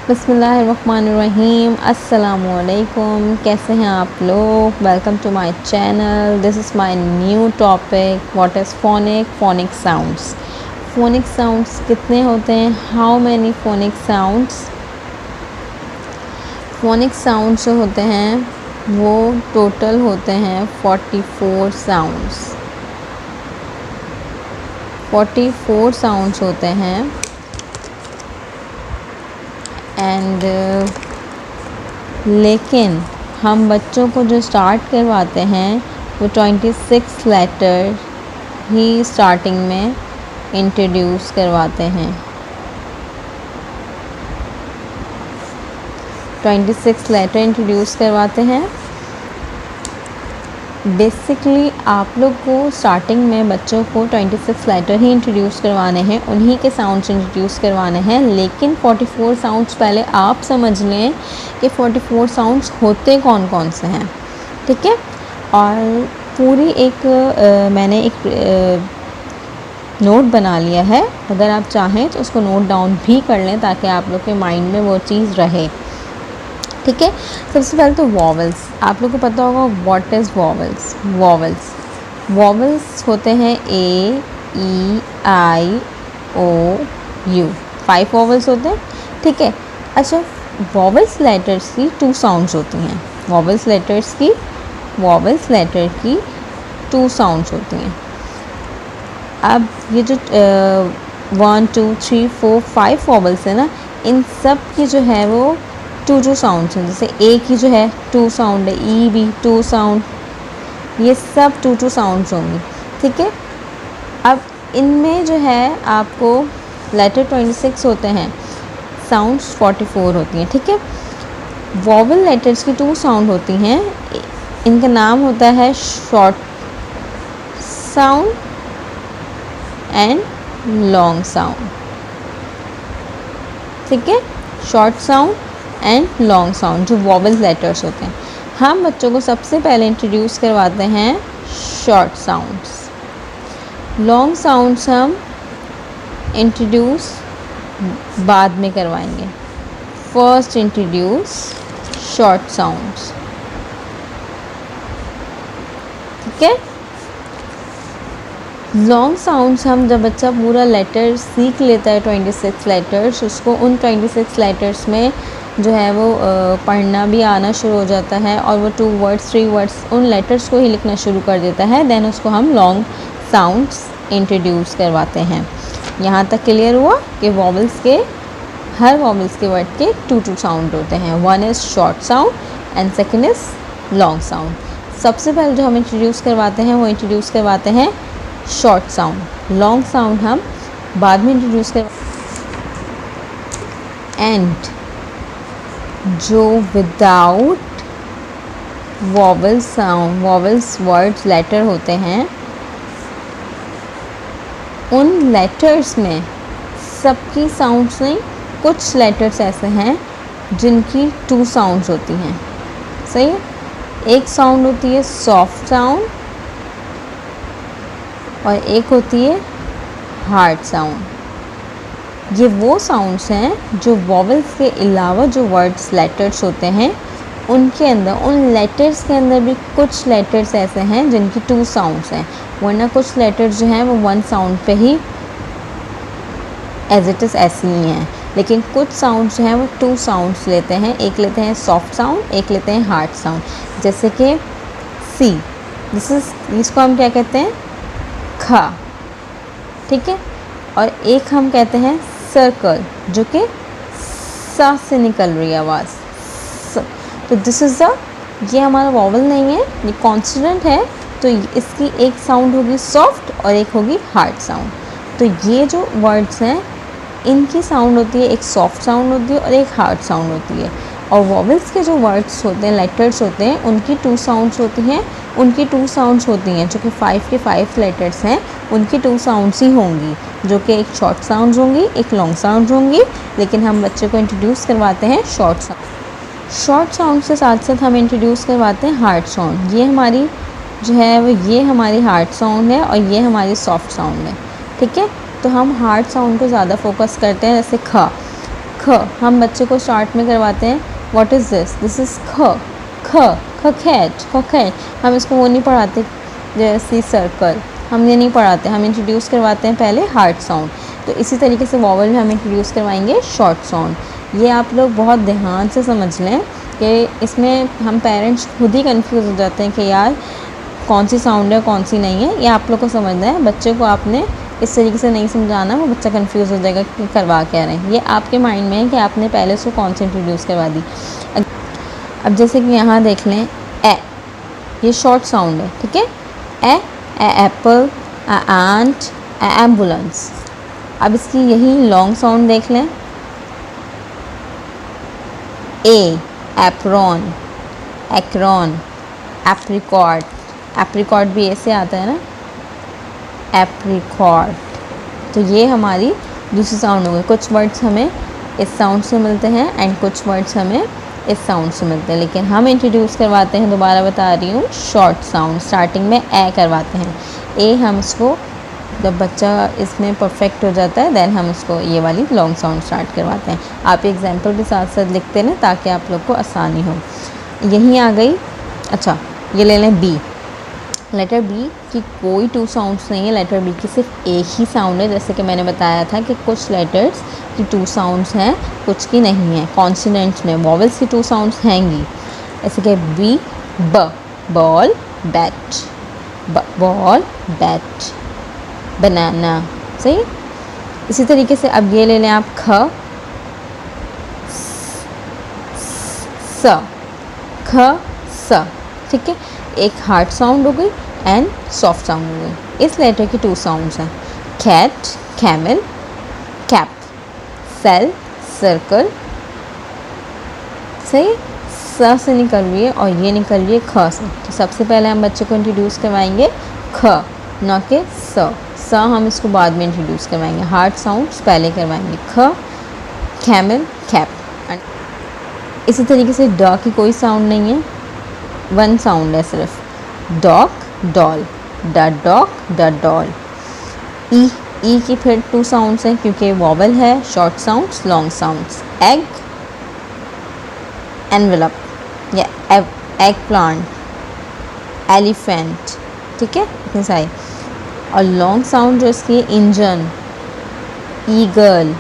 बिस्मिल्लाहिर्रहमानिर्रहीम। अस्सलामुअलैकुम। कैसे हैं आप लोग? Welcome to my channel. This is my new topic, what is phonic sounds. Phonic sounds कितने होते हैं? How many phonic sounds? Phonic sounds जो होते हैं वो टोटल होते हैं 44 साउंड्स। 44 साउंड्स होते हैं एंड लेकिन हम बच्चों को जो स्टार्ट करवाते हैं वो 26 लेटर ही स्टार्टिंग में इंट्रोड्यूस करवाते हैं। 26 लेटर इंट्रोड्यूस करवाते हैं। बेसिकली आप लोग को स्टार्टिंग में बच्चों को 26 लेटर ही इंट्रोड्यूस करवाने हैं, उन्हीं के साउंड्स इंट्रोड्यूस करवाने हैं। लेकिन 44 साउंड्स पहले आप समझ लें कि 44 साउंड्स होते कौन कौन से हैं, ठीक है। और पूरी मैंने एक नोट बना लिया है, अगर आप चाहें तो उसको नोट डाउन भी कर लें ताकि आप लोग के माइंड में वो चीज़ रहे, ठीक है। सबसे पहले तो वॉवल्स, आप लोग को पता होगा व्हाट इज़ वॉवल्स। वॉवल्स होते हैं ए ई आई ओ यू, 5 वॉवल्स होते हैं, ठीक है। अच्छा, वॉवल्स लेटर्स की 2 साउंड्स होती हैं। वॉवल्स लेटर की 2 साउंड्स होती हैं। अब ये जो 1 2 3 4 5 वॉवल्स है ना, इन सब की जो है वो 2 साउंड्स हैं। जैसे ए की जो है 2 साउंड है, ई भी 2 साउंड, ये सब 2 साउंड्स होंगी, ठीक है। अब इनमें जो है आपको लेटर 26 होते हैं, साउंड्स 44 होती हैं, ठीक है। वॉवल लेटर्स की 2 साउंड होती हैं, इनका नाम होता है short sound and long sound, ठीक है। Short sound and long sound जो वॉवल लेटर्स होते हैं। हम बच्चों को सबसे पहले इंट्रोड्यूस करवाते हैं शॉर्ट साउंड्स। लॉन्ग साउंड्स हम इंट्रोड्यूस बाद में करवाएंगे। फर्स्ट इंट्रोड्यूस शॉर्ट साउंड्स, ठीक है। लॉन्ग साउंड्स हम जब बच्चा पूरा लेटर सीख लेता है 26 लेटर्स, उसको उन 26 लेटर्स में जो है वो पढ़ना भी आना शुरू हो जाता है और वो 2 वर्ड्स 3 वर्ड्स उन लेटर्स को ही लिखना शुरू कर देता है। देन उसको हम लॉन्ग साउंड्स इंट्रोड्यूस करवाते हैं। यहाँ तक क्लियर हुआ कि वॉवल्स के हर वॉवल्स के वर्ड के 2 साउंड होते हैं। One is short sound and second is long sound. सबसे पहले जो हम इंट्रोड्यूस करवाते हैं वो इंट्रोड्यूस करवाते हैं शॉर्ट साउंड। लॉन्ग साउंड हम बाद में इंट्रोड्यूस कर। एंड जो विदाउट वॉवल्स वर्ड्स लेटर होते हैं, उन लेटर्स में सबकी साउंड्स नहीं, कुछ लेटर्स ऐसे हैं जिनकी 2 साउंड्स होती हैं, सही है। एक साउंड होती है सॉफ्ट साउंड और एक होती है हार्ड साउंड। ये वो साउंड्स हैं जो वॉवल्स के अलावा जो वर्ड्स लेटर्स होते हैं उनके अंदर, उन लेटर्स के अंदर भी कुछ लेटर्स ऐसे हैं जिनकी 2 साउंड्स हैं, वरना कुछ लेटर्स जो हैं वो 1 साउंड पे ही एज इट इज़ ऐसे ही हैं। लेकिन कुछ साउंड्स जो हैं वो 2 साउंड्स लेते हैं, एक लेते हैं सॉफ्ट साउंड, एक लेते हैं हार्ड साउंड। जैसे कि सी, इसको हम क्या कहते हैं? खा, ठीक है। और एक हम कहते हैं सर्कल, जो कि सा से निकल रही है आवाज़। तो दिस इज़ ये हमारा वॉवल नहीं है, ये कॉन्सोनेंट है, तो इसकी एक साउंड होगी सॉफ्ट और एक होगी हार्ड साउंड। तो ये जो वर्ड्स हैं इनकी साउंड होती है, एक सॉफ्ट साउंड होती है और एक हार्ड साउंड होती है। और वॉवल्स के जो वर्ड्स होते हैं, लेटर्स होते हैं, उनकी 2 साउंड्स होती हैं। उनकी 2 साउंड्स होती हैं जो कि 5 के 5 लेटर्स हैं, उनकी 2 साउंड्स ही होंगी, जो कि एक शॉर्ट साउंड्स होंगी, एक लॉन्ग साउंड्स होंगी। लेकिन हम बच्चे को इंट्रोड्यूस करवाते हैं शॉर्ट साउंड के साथ साथ हम इंट्रोड्यूस करवाते हैं हार्ड साउंड। ये हमारी जो है वो ये हमारी हार्ड साउंड है और ये हमारी सॉफ्ट साउंड है, ठीक है। तो हम हार्ड साउंड को ज़्यादा फोकस करते हैं। जैसे ख ख, हम बच्चे को स्टार्ट में करवाते हैं व्हाट इज़ दिस इज़ ख, खखेट। हम इसको वो नहीं पढ़ाते जैसे सर्कल, हम ये नहीं पढ़ाते, हम इंट्रोड्यूस करवाते हैं पहले हार्ड साउंड। तो इसी तरीके से वॉवल में हम इंट्रोड्यूस करवाएंगे शॉर्ट साउंड। ये आप लोग बहुत ध्यान से समझ लें कि इसमें हम पेरेंट्स खुद ही कंफ्यूज हो जाते हैं कि यार कौन सी साउंड है कौन सी नहीं है। ये आप लोग को समझना है, बच्चे को आपने इस तरीके से नहीं समझाना, वो बच्चा कंफ्यूज हो जाएगा कि करवा क्या रहे हैं। ये आपके माइंड में है कि आपने पहले उसको कौन सी इंट्रोड्यूस करवा दी। अब जैसे कि यहाँ देख लें ए, ये शॉर्ट साउंड है, ठीक है। ए एप्पल, एंट, एम्बुलेंस। अब इसकी यही लॉन्ग साउंड देख लें, ए एप्रॉन, एक्रोन, एप्रिकॉट। एप्रिकॉट भी ऐसे आता है ना, एप्रिकॉट। तो ये हमारी दूसरी साउंड हो गई। कुछ वर्ड्स हमें इस साउंड से मिलते हैं एंड कुछ वर्ड्स हमें इस साउंड से मिलते हैं, लेकिन हम इंट्रोड्यूस करवाते हैं, दोबारा बता रही हूँ, शॉर्ट साउंड। स्टार्टिंग में ए करवाते हैं। ए हम इसको जब बच्चा इसमें परफेक्ट हो जाता है देन हम उसको ये वाली लॉन्ग साउंड स्टार्ट करवाते हैं। आप एग्जाम्पल के साथ साथ लिखते हैं ताकि आप लोग को आसानी हो। यहीं आ गई। अच्छा, ये ले लें बी। लेटर बी की कोई टू साउंड्स नहीं है, लेटर बी की सिर्फ एक ही साउंड है। जैसे कि मैंने बताया था कि कुछ लेटर्स की टू साउंड्स हैं, कुछ की नहीं है। कॉन्सोनेंट्स में वॉवल्स की टू साउंड्स हैंगी। जैसे कि बी, ब, बॉल, बैट, बॉल, बैट, बनाना। सही। इसी तरीके से अब ये ले लें आप ख, स, ख, स, ठीक है। एक हार्ड साउंड हो गई एंड सॉफ्ट साउंड हो गई। इस लेटर की टू साउंड्स हैं, cat, camel, cap, cell, circle. सही। स से निकल रही है और ये निकल रही है ख से। तो सबसे पहले हम बच्चे को इंट्रोड्यूस करवाएंगे ख, न कि स। हम इसको बाद में इंट्रोड्यूस करवाएंगे। हार्ड साउंड्स पहले करवाएंगे, ख, कैमल, कैप। इसी तरीके से ड की कोई साउंड नहीं है, वन साउंड है सिर्फ, डॉग, डॉल, ड डॉग, ड डॉल। ई की फिर टू साउंड्स हैं क्योंकि वॉवल है, short sounds, long sounds. Egg, envelope या एग प्लांट, एलिफेंट, ठीक है, इतने सारे। और लॉन्ग साउंड जो इसकी इंजन, ईगल।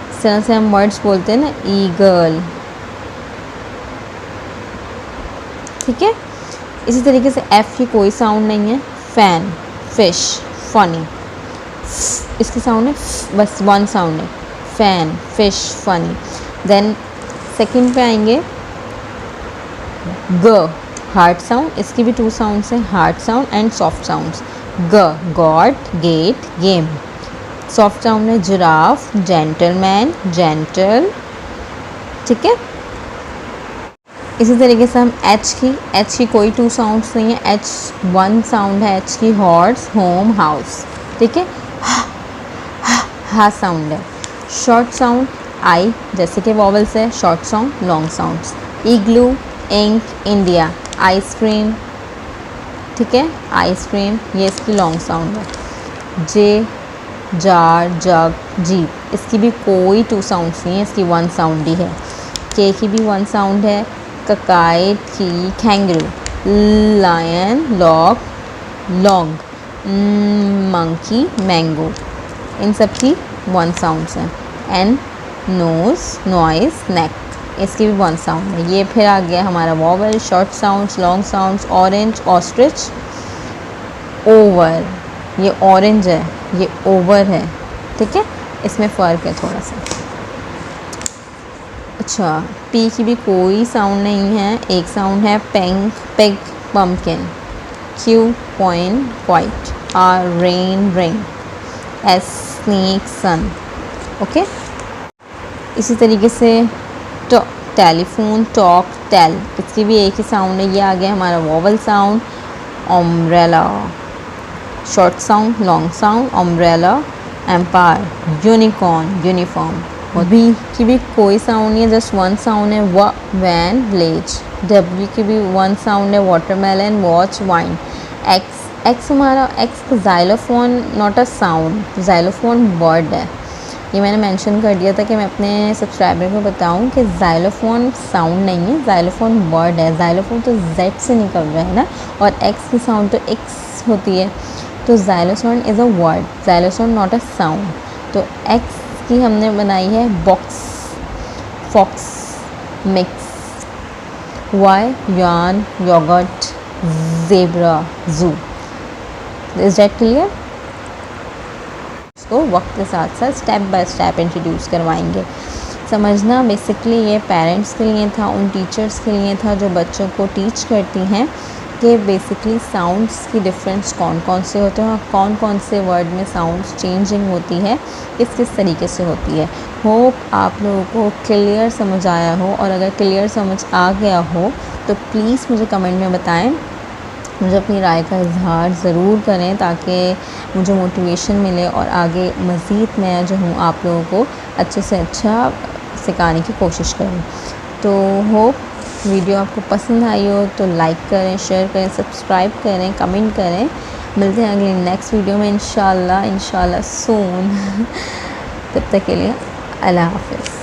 इस तरह से हम वर्ड्स बोलते हैं ना, ईगल, ठीक है। इसी तरीके से एफ की कोई साउंड नहीं है, फैन, फिश, फनी। इसकी साउंड है बस वन साउंड है, fan, fish, funny. Then second पे आएंगे ग, हार्ड साउंड। इसकी भी टू साउंड्स हैं, hard sound and soft sounds. ग, god, get, game. Soft sound है जिराफ, जेंटलमैन, जेंटल, ठीक है। इसी तरीके से हम एच की कोई टू साउंड्स नहीं है, एच वन साउंड है एच की, हॉर्स, होम, हाउस, ठीक है। हा साउंड है। शॉर्ट साउंड आई, जैसे कि वॉवल्स है, शॉर्ट साउंड, लॉन्ग साउंड्स। इग्लू, इंक, इंडिया, आइसक्रीम, ठीक है, आइसक्रीम, ये इसकी लॉन्ग साउंड है। जे, जार, जग, जीप। इसकी भी कोई टू साउंड्स नहीं है, इसकी वन साउंड ही है। के की भी वन साउंड है। Kite, key, kangaroo, lion, lock, long, monkey, mango. इन सब की वन साउंड्स हैं। एन, नोज, नॉइज, नेक, इसकी भी वन साउंड है। ये फिर आ गया हमारा vowel, short sounds, long sounds. Orange, ostrich, over. ये ऑरेंज है, ये ओवर है, ठीक है, इसमें फ़र्क है थोड़ा सा। अच्छा, पी की भी कोई साउंड नहीं है, एक साउंड है, pink, pig, pumpkin. Q, coin, quite. R, rain, ring. S, snake, sun, okay. इसी तरीके से टेलीफोन, टॉक, टेल, इसकी भी एक ही साउंड है। ये आ गया हमारा vowel sound. Umbrella, short sound, long sound, umbrella, empire, unicorn, uniform. B की भी कोई साउंड नहीं है, जस्ट वन साउंड है, वैन, विलेज। डब्ल्यू की भी वन साउंड है, वाटरमेलन, वॉच, वाइन। एक्स हमारा, X xylophone, not a sound, xylophone word है। ये मैंने मेंशन कर दिया था कि मैं अपने सब्सक्राइबर को बताऊं कि ज़ाइलोफ़ोन साउंड नहीं है, ज़ाइलोफ़ोन वर्ड है। ज़ाइलोफ़ोन तो Z से निकल रहा है ना, और X की साउंड तो X होती है, तो xylophone is a word, xylophone not a sound. तो X की हमने बनाई है box, fox, mix, Y yarn, yoghurt, zebra, zoo. Is that clear? इसको वक्त के साथ साथ स्टेप बाय स्टेप इंट्रोड्यूस करवाएंगे। समझना बेसिकली ये पेरेंट्स के लिए था, उन टीचर्स के लिए था जो बच्चों को टीच करती हैं कि बेसिकली साउंड्स की डिफरेंस कौन कौन से होते हैं और कौन कौन से वर्ड में साउंड्स चेंजिंग होती है, किस तरीके से होती है। होप आप लोगों को क्लियर समझ आया हो, और अगर क्लियर समझ आ गया हो तो प्लीज़ मुझे कमेंट में बताएं, मुझे अपनी राय का इजहार ज़रूर करें ताकि मुझे मोटिवेशन मिले और आगे मज़ीद मैं जो हूँ आप लोगों को अच्छे से अच्छा सिखाने की कोशिश करूँ। तो होप वीडियो आपको पसंद आई हो तो लाइक करें, शेयर करें, सब्सक्राइब करें, कमेंट करें। मिलते हैं अगली नेक्स्ट वीडियो में इंशाल्लाह सून। तब तक के लिए अल्लाह हाफ़िज़।